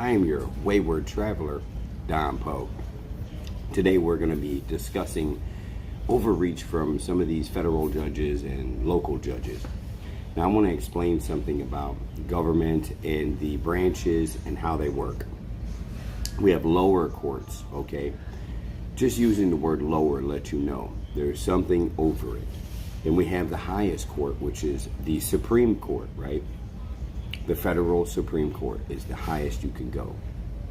I am your wayward traveler, Don Poe. Today we're going to be discussing overreach from some of these federal judges and local judges. Now I want to explain something about government and the branches and how they work. We have lower courts, okay? Just using the word lower lets you know there's something over it. And we have the highest court, which is the Supreme Court, right? The federal Supreme Court is the highest you can go.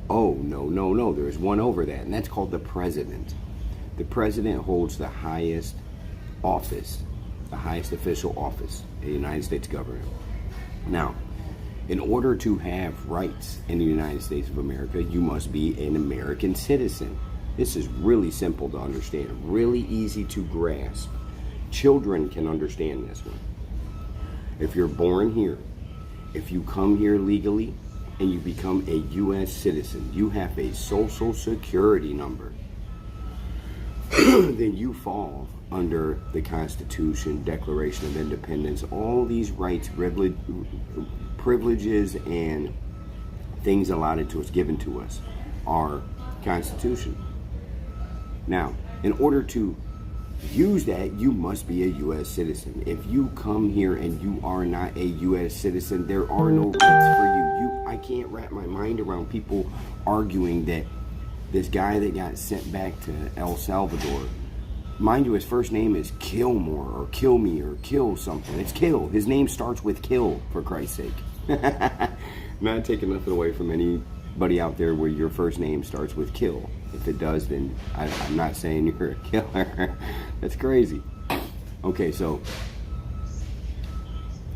Oh, no. There's one over that, and that's called the president. The president holds the highest office, the highest official office in the United States government. Now, in order to have rights in the United States of America, you must be an American citizen. This is really simple to understand, really easy to grasp. Children can understand this one. If you're born here, if you come here legally and you become a U.S. citizen, you have a social security number, then you fall under the Constitution, Declaration of Independence, all these rights, privileges, and things allotted to us, given to us, our Constitution. Now, in order to use that, you must be a U.S. citizen. If you come here and you are not a U.S. citizen, there are no rights for you. I can't wrap my mind around people arguing that this guy that got sent back to El Salvador, mind you, his first name is Killmore or Kill Me or Kill something. It's Kill. His name starts with Kill, for Christ's sake. Not taking nothing away from anybody out there where your first name starts with Kill. If it does, then I'm not saying you're a killer. That's crazy. Okay, so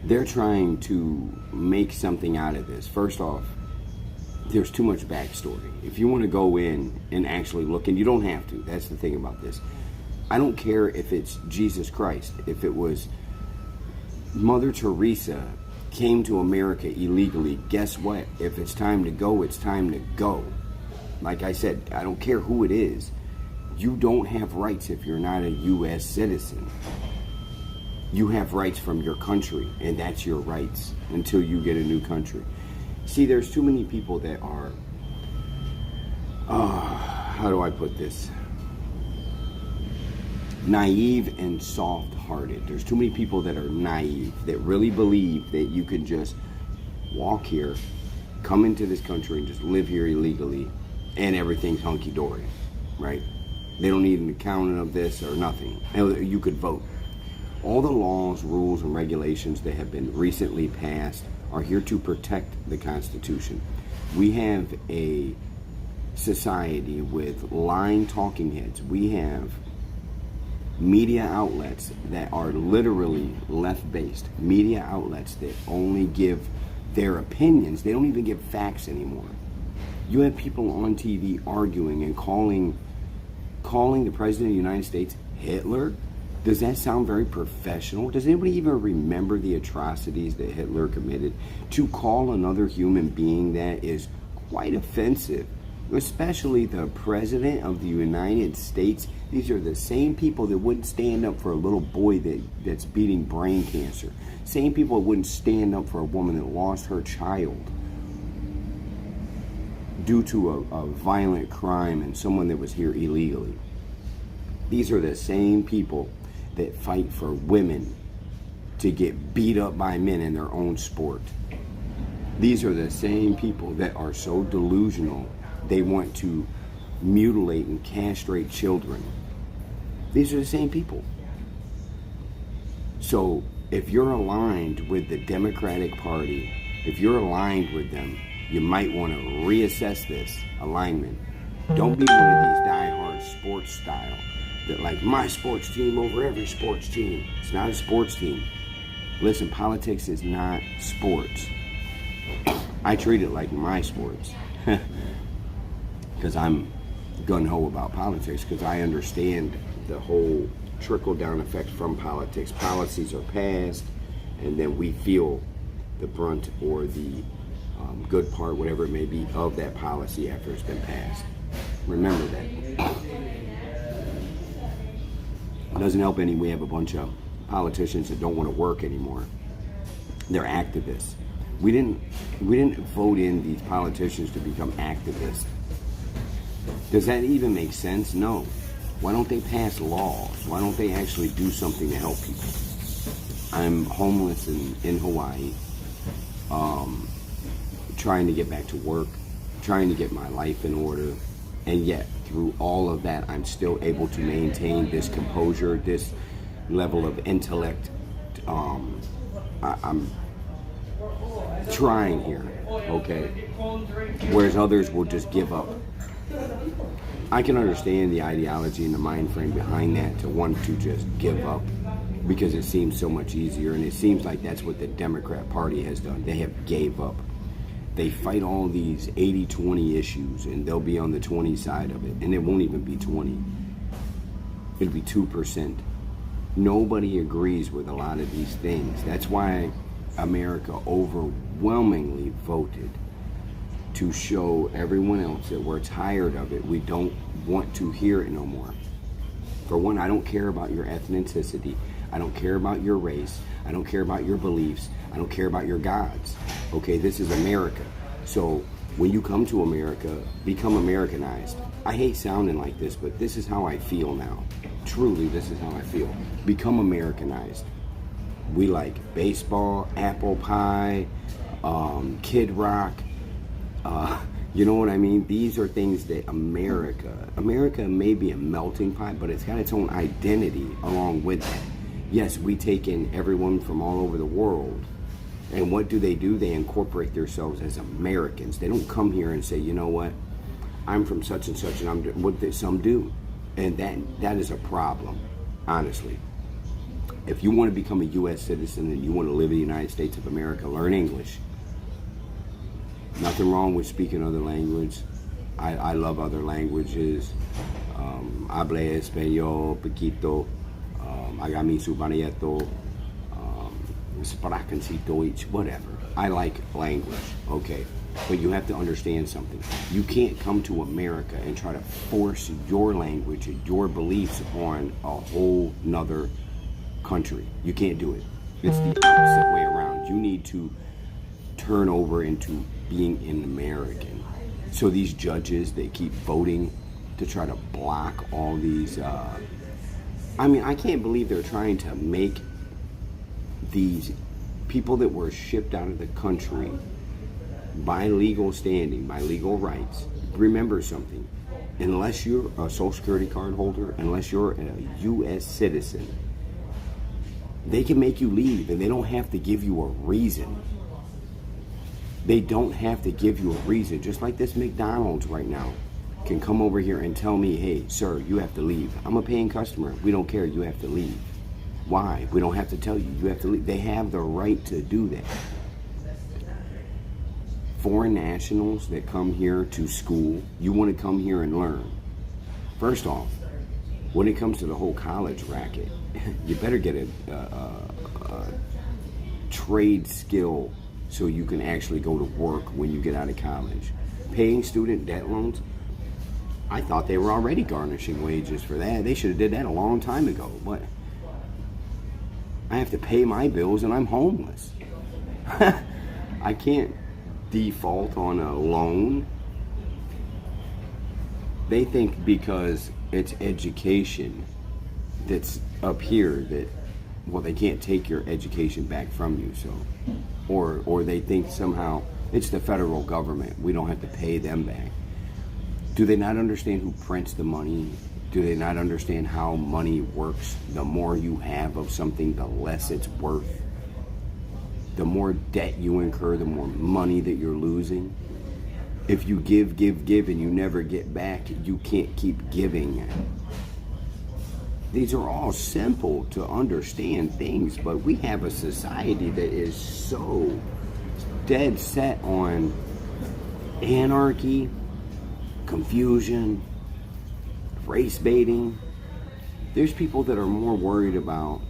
they're trying to make something out of this. First off, there's too much backstory. If you want to go in and actually look, and you don't have to, that's the thing about this. I don't care if it's Jesus Christ, if it was Mother Teresa came to America illegally. Guess what? If it's time to go, it's time to go. Like I said, I don't care who it is. You don't have rights if you're not a U.S. citizen. You have rights from your country, and that's your rights until you get a new country. See, there's too many people that are, how do I put this? Naive and soft-hearted. There's too many people that are naive, that really believe that you can just walk here, come into this country, and just live here illegally, and everything's hunky-dory, right? They don't need an accountant of this or nothing. You could vote. All the laws, rules, and regulations that have been recently passed are here to protect the Constitution. We have a society with lying talking heads. We have media outlets that are literally left-based. Media outlets that only give their opinions. They don't even give facts anymore. You have people on TV arguing and calling the President of the United States Hitler. Does that sound very professional? Does anybody even remember the atrocities that Hitler committed? To call another human being that is quite offensive, especially the President of the United States. These are the same people that wouldn't stand up for a little boy that's beating brain cancer. Same people that wouldn't stand up for a woman that lost her child due to a violent crime and someone that was here illegally. These are the same people that fight for women to get beat up by men in their own sport. These are the same people that are so delusional they want to mutilate and castrate children. These are the same people. So if you're aligned with the Democratic Party, if you're aligned with them, you might want to reassess this alignment. Don't be one of these diehard sports style that like my sports team over every sports team. It's not a sports team. Listen, politics is not sports. I treat it like my sports because I'm gung-ho about politics, because I understand the whole trickle-down effect from politics. Policies are passed, and then we feel the brunt or the good part, whatever it may be, of that policy after it's been passed. Remember that. It doesn't help any. We have a bunch of politicians that don't want to work anymore. They're activists. We didn't vote in these politicians to become activists. Does that even make sense? No. Why don't they pass laws? Why don't they actually do something to help people? I'm homeless in Hawaii, trying to get back to work, trying to get my life in order, and yet through all of that, I'm still able to maintain this composure, this level of intellect. I'm trying here, okay? Whereas others will just give up. I can understand the ideology and the mind frame behind that, to want to just give up because it seems so much easier, and it seems like that's what the Democrat Party has done. They have gave up. They fight all these 80-20 issues, and they'll be on the 20 side of it, and it won't even be 20. It'll be 2%. Nobody agrees with a lot of these things. That's why America overwhelmingly voted to show everyone else that we're tired of it. We don't want to hear it no more. For one, I don't care about your ethnicity. I don't care about your race. I don't care about your beliefs. I don't care about your gods. Okay, this is America. So when you come to America, become Americanized. I hate sounding like this, but this is how I feel now. Truly, this is how I feel. Become Americanized. We like baseball, apple pie, Kid Rock. You know what I mean? These are things that America may be a melting pot, but it's got its own identity along with that. Yes, we take in everyone from all over the world. And what do? They incorporate themselves as Americans. They don't come here and say, you know what, I'm from such and such, and I'm what some do. And that is a problem, honestly. If you want to become a U.S. citizen and you want to live in the United States of America, learn English. Nothing wrong with speaking other language. I love other languages. Hablo español, poquito. Agami su barieto. Sprachen Sie Deutsch, whatever. I like language, okay? But you have to understand something. You can't come to America and try to force your language and your beliefs on a whole nother country. You can't do it. It's the opposite way around. You need to turn over into being an American. So these judges, they keep voting to try to block all these. I can't believe they're trying to make these people that were shipped out of the country by legal standing, by legal rights. Remember something. Unless you're a Social Security card holder, unless you're a U.S. citizen, they can make you leave, and they don't have to give you a reason. They don't have to give you a reason. Just like this McDonald's right now can come over here and tell me, hey, sir, you have to leave. I'm a paying customer. We don't care. You have to leave. Why? We don't have to tell you. You have to leave. They have the right to do that. Foreign nationals that come here to school, you want to come here and learn. First off, when it comes to the whole college racket, you better get a trade skill so you can actually go to work when you get out of college. Paying student debt loans, I thought they were already garnishing wages for that. They should have did that a long time ago. But I have to pay my bills and I'm homeless. I can't default on a loan. They think because it's education that's up here that, well, they can't take your education back from you, so or they think somehow it's the federal government, we don't have to pay them back. Do they not understand who prints the money? Do they not understand how money works? The more you have of something, the less it's worth. The more debt you incur, the more money that you're losing. If you give, and you never get back, you can't keep giving. These are all simple to understand things, but we have a society that is so dead set on anarchy, confusion, race baiting. There's people that are more worried about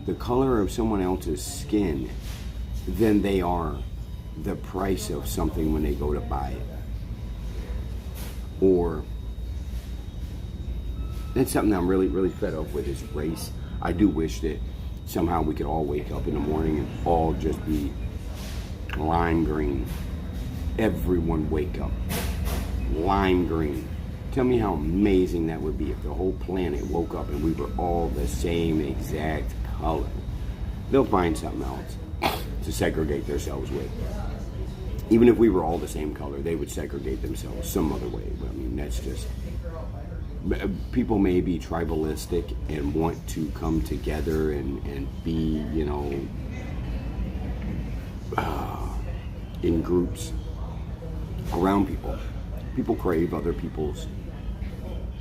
the color of someone else's skin than they are the price of something when they go to buy it. Or that's something I'm really, really fed up with, is race. I do wish that somehow we could all wake up in the morning and all just be Lime green. Everyone wake up. Lime green. Tell me how amazing that would be if the whole planet woke up and we were all the same exact color. They'll find something else to segregate themselves with. Even if we were all the same color, they would segregate themselves some other way. I mean, that's just... People may be tribalistic and want to come together and be, in groups around people. People crave other people's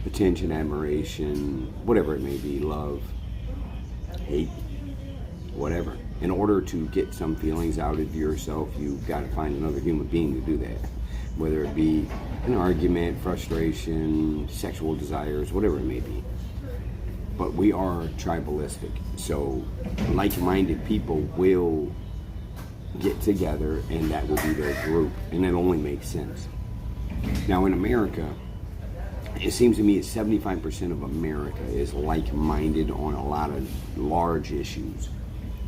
attention, admiration, whatever it may be, love, hate, whatever. In order to get some feelings out of yourself, you've got to find another human being to do that. Whether it be an argument, frustration, sexual desires, whatever it may be. But we are tribalistic. So like-minded people will get together and that will be their group. And it only makes sense. Now in America, it seems to me that 75% of America is like-minded on a lot of large issues,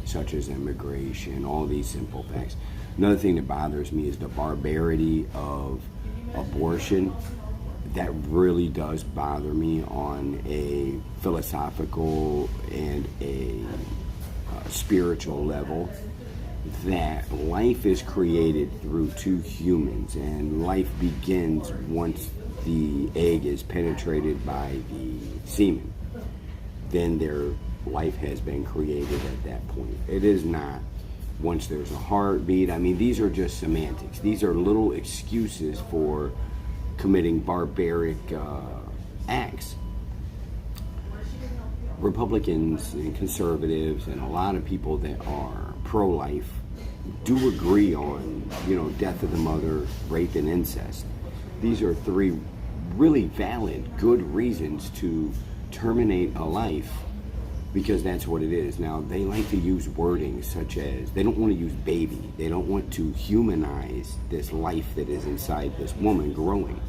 such as immigration, all these simple facts. Another thing that bothers me is the barbarity of abortion. That really does bother me on a philosophical and a spiritual level. That life is created through two humans, and life begins once the egg is penetrated by the semen. Then their life has been created at that point. It is not once there's a heartbeat. I mean, these are just semantics. These are little excuses for committing barbaric acts. Republicans and conservatives and a lot of people that are pro-life do agree on, death of the mother, rape, and incest. These are three really valid, good reasons to terminate a life, because that's what it is. Now, they like to use wording such as, they don't want to use baby. They don't want to humanize this life that is inside this woman growing.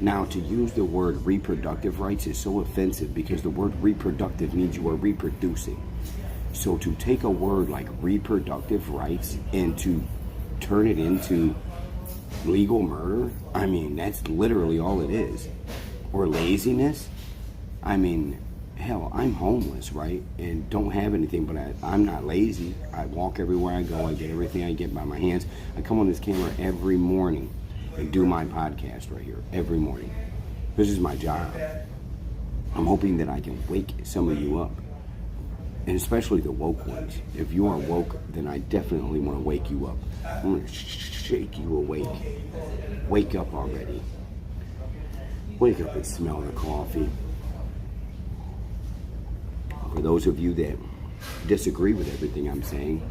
Now, to use the word reproductive rights is so offensive because the word reproductive means you are reproducing. So to take a word like reproductive rights and to turn it into legal murder, I mean, that's literally all it is. Or laziness. I mean, hell, I'm homeless, right? And don't have anything, but I'm not lazy. I walk everywhere I go. I get everything I get by my hands. I come on this camera every morning and do my podcast right here every morning. This is my job. I'm hoping that I can wake some of you up, and especially the woke ones. If you are woke, then I definitely want to wake you up. I'm going to shake you awake. Wake up already. Wake up and smell the coffee. For those of you that disagree with everything I'm saying,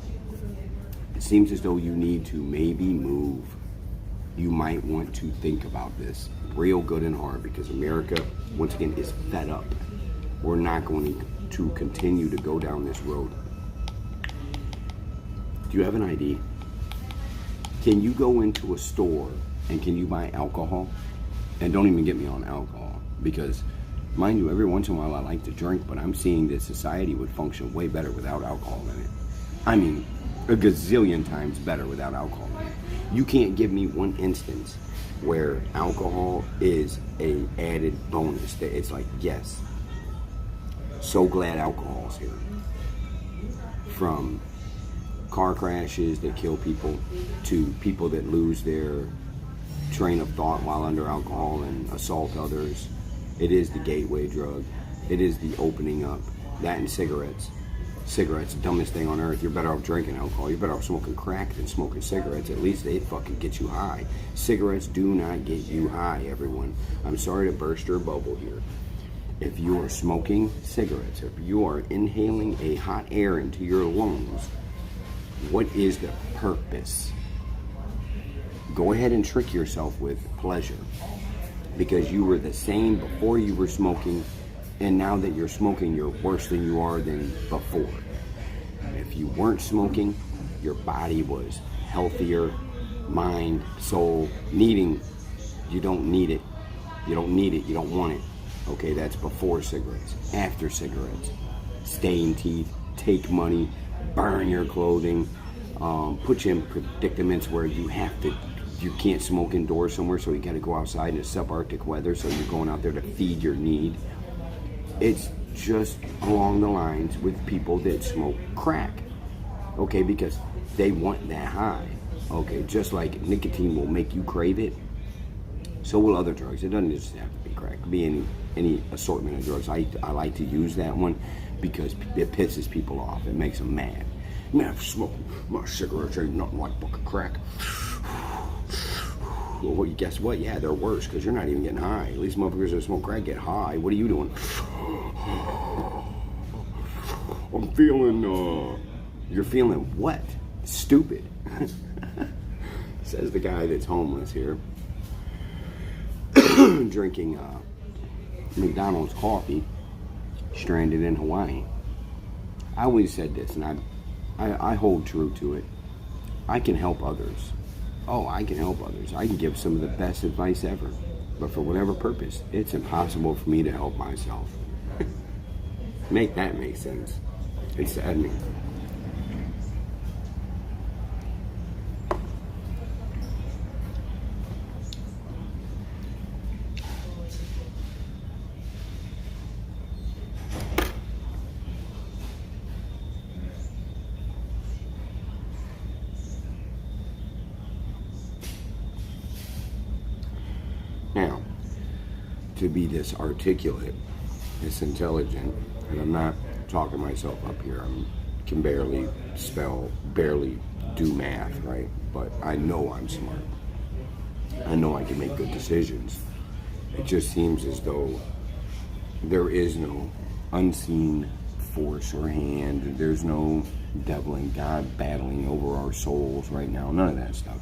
it seems as though you need to maybe move. You might want to think about this real good and hard, because America, once again, is fed up. We're not going to continue to go down this road. Do you have an ID? Can you go into a store and can you buy alcohol? And don't even get me on alcohol, because mind you, every once in a while I like to drink, but I'm seeing that society would function way better without alcohol in it. I mean, a gazillion times better without alcohol in it. You can't give me one instance where alcohol is a added bonus, that it's like, yes, so glad alcohol's here. From car crashes that kill people to people that lose their train of thought while under alcohol and assault others. It is the gateway drug. It is the opening up. That and cigarettes. Cigarettes, the dumbest thing on earth. You're better off drinking alcohol. You're better off smoking crack than smoking cigarettes. At least they fucking get you high. Cigarettes do not get you high, everyone. I'm sorry to burst your bubble here. If you are smoking cigarettes, if you are inhaling a hot air into your lungs, what is the purpose? Go ahead and trick yourself with pleasure, because you were the same before you were smoking, and now that you're smoking, you're worse than you are than before. If you weren't smoking, your body was healthier, mind, soul, needing. You don't need it. You don't need it. You don't want it. Okay, that's before cigarettes. After cigarettes, stain teeth, take money, burn your clothing, put you in predicaments where you can't smoke indoors somewhere, so you got to go outside in the subarctic weather, so you're going out there to feed your need. It's just along the lines with people that smoke crack, okay, because they want that high, okay, just like nicotine will make you crave it, so will other drugs. It doesn't just have to be crack. It could be any assortment of drugs. I like to use that one because it pisses people off. It makes them mad. Man, I'm smoking my cigarettes ain't nothing like a bucket of crack. Well, guess what? Yeah, they're worse because you're not even getting high. At least motherfuckers that smoke crack get high. What are you doing? I'm feeling, you're feeling what? Stupid. Says the guy that's homeless here. Drinking McDonald's coffee, stranded in Hawaii. I always said this, and I hold true to it. I can help others. Oh, I can help others. I can give some of the best advice ever. But for whatever purpose, it's impossible for me to help myself. Make that make sense. It's saddening. Now, to be this articulate, this intelligent, and I'm not talking myself up here, I can barely spell, barely do math, right? But I know I'm smart. I know I can make good decisions. It just seems as though there is no unseen force or hand. There's no devil and God battling over our souls right now. None of that stuff.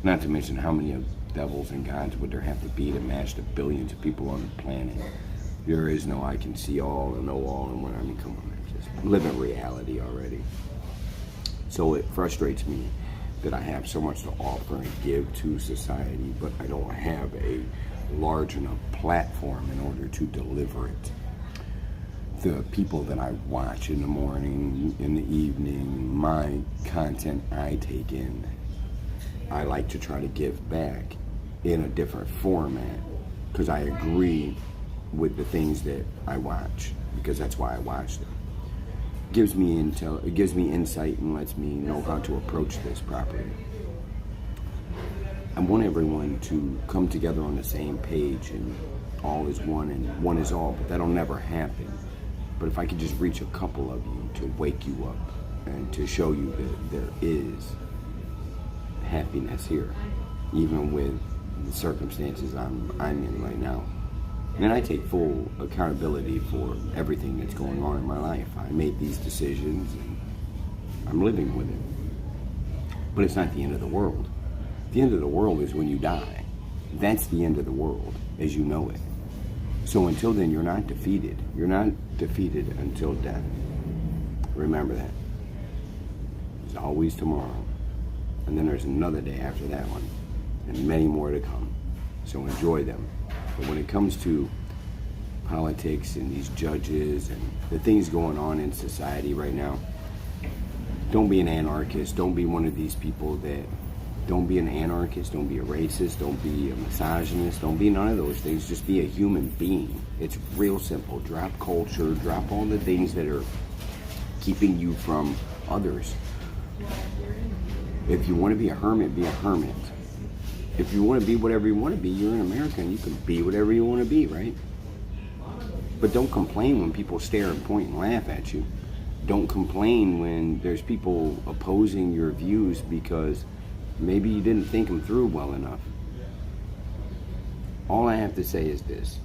Not to mention how many devils and gods would there have to be to match the billions of people on the planet. There is no I can see all and know all, and when I mean, come on, just live in reality already. So it frustrates me that I have so much to offer and give to society, but I don't have a large enough platform in order to deliver it. The people that I watch in the morning, in the evening, my content I take in, I like to try to give back in a different format because I agree with the things that I watch, because that's why I watch them. It gives me insight and lets me know how to approach this properly. I want everyone to come together on the same page and all is one and one is all, but that'll never happen. But if I could just reach a couple of you to wake you up and to show you that there is happiness here, even with the circumstances I'm in right now. And I take full accountability for everything that's going on in my life. I made these decisions and I'm living with it. But it's not the end of the world. The end of the world is when you die. That's the end of the world as you know it. So until then, you're not defeated. You're not defeated until death. Remember that. There's always tomorrow. And then there's another day after that one. And many more to come. So enjoy them. But when it comes to politics and these judges and the things going on in society right now, don't be an anarchist. Don't be one of these people that... Don't be an anarchist. Don't be a racist. Don't be a misogynist. Don't be none of those things. Just be a human being. It's real simple. Drop culture. Drop all the things that are keeping you from others. If you want to be a hermit, be a hermit. If you want to be whatever you want to be, you're in America and you can be whatever you want to be, right? But don't complain when people stare and point and laugh at you. Don't complain when there's people opposing your views because maybe you didn't think them through well enough. All I have to say is this.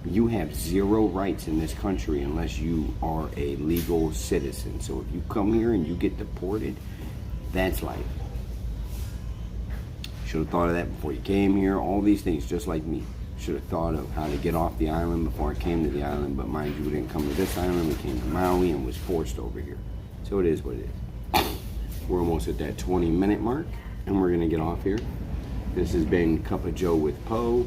You have zero rights in this country unless you are a legal citizen. So if you come here and you get deported, that's life. Should have thought of that before you came here. All these things, just like me. Should have thought of how to get off the island before I came to the island. But mind you, we didn't come to this island. We came to Maui and was forced over here. So it is what it is. We're almost at that 20-minute mark, and we're going to get off here. This has been Cup of Joe with Poe,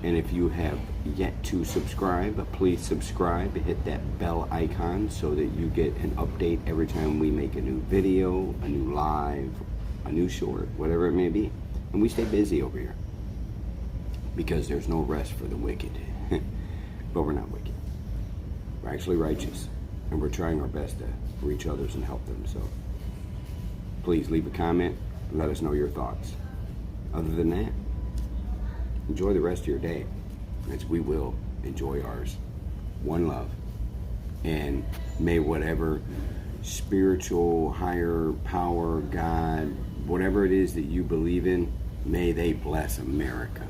And if you have yet to subscribe, please subscribe. Hit that bell icon so that you get an update every time we make a new video, a new live, a new short, whatever it may be. And we stay busy over here because there's no rest for the wicked. But we're not wicked. We're actually righteous. And we're trying our best to reach others and help them. So please leave a comment and let us know your thoughts. Other than that, enjoy the rest of your day, as we will enjoy ours. One love. And may whatever spiritual, higher power, God, whatever it is that you believe in, may they bless America.